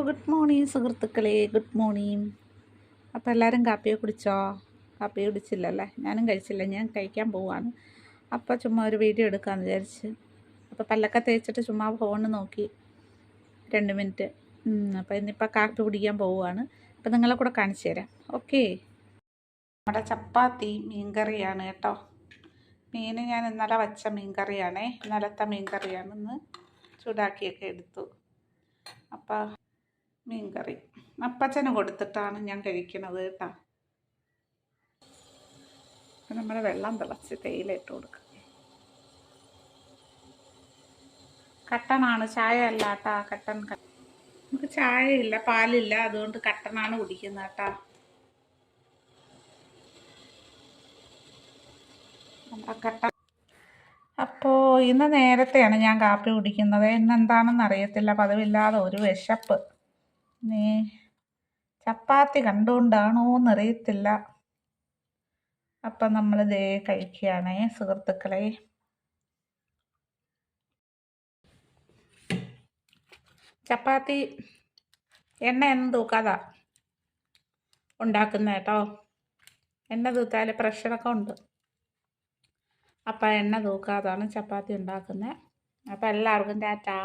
Good morning സുഹൃത്തുക്കളെ, good morning. അപ്പോൾ എല്ലാവരും കാപ്പിയെ കുടിച്ചോ? കാപ്പി കുടിച്ചില്ലല്ലേ? ഞാനും കഴിച്ചില്ല, ഞാൻ കഴിക്കാൻ പോവാണ്. അപ്പോൾ ചുമ്മാ ഒരു വീഡിയോ എടുക്കാമെന്ന് വിചാരിച്ച്. അപ്പോൾ പല്ലൊക്കെ തേച്ചിട്ട് ചുമ്മാ ഫോൺ നോക്കി 2 മിനിറ്റ്. അപ്പോൾ ഇന്നിപ്പോൾ കാപ്പി കുടിക്കാൻ പോവുകയാണ്. അപ്പോൾ നിങ്ങളെ കൂടെ കാണിച്ചു തരാം. ഓക്കെ. നമ്മുടെ ചപ്പാത്തി മീൻകറിയാണ് കേട്ടോ. മീൻ ഞാൻ ഇന്നലെ വച്ച മീൻകറിയാണേ. ഇന്നലത്തെ മീൻകറിയാണ്, ഇന്ന് ചൂടാക്കിയൊക്കെ എടുത്തു. അപ്പോൾ മീൻകറി അപ്പച്ചന് കൊടുത്തിട്ടാണ് ഞാൻ കഴിക്കണത് കേട്ടോ. അപ്പം നമ്മൾ വെള്ളം തിളച്ച് തേയില ഇട്ട് കൊടുക്കുക. കട്ടനാണ്, ചായ അല്ല കേട്ടാ. കട്ടൻ നമുക്ക് ചായ ഇല്ല, പാലില്ല, അതുകൊണ്ട് കട്ടനാണ് കുടിക്കുന്നത് കേട്ടാ. കട്ടൻ. അപ്പോൾ ഇന്ന് നേരത്തെയാണ് ഞാൻ കാപ്പി കുടിക്കുന്നത്. ഇന്നെന്താണെന്ന് അറിയത്തില്ല, പതിവില്ലാതെ ഒരു വിശപ്പ്. നീ ചപ്പാത്തി കണ്ടുകൊണ്ടാണോ എന്നറിയത്തില്ല. അപ്പം നമ്മൾ ദേ കഴിക്കുകയാണേ സുഹൃത്തുക്കളെ. ചപ്പാത്തി എണ്ണയൊന്നും തൂക്കാതാ ഉണ്ടാക്കുന്ന കേട്ടോ. എണ്ണ തൂത്താൽ പ്രഷറൊക്കെ ഉണ്ട്. അപ്പം എണ്ണ തൂക്കാതാണ് ചപ്പാത്തി ഉണ്ടാക്കുന്നത്. അപ്പം എല്ലാവർക്കും ടാറ്റാ.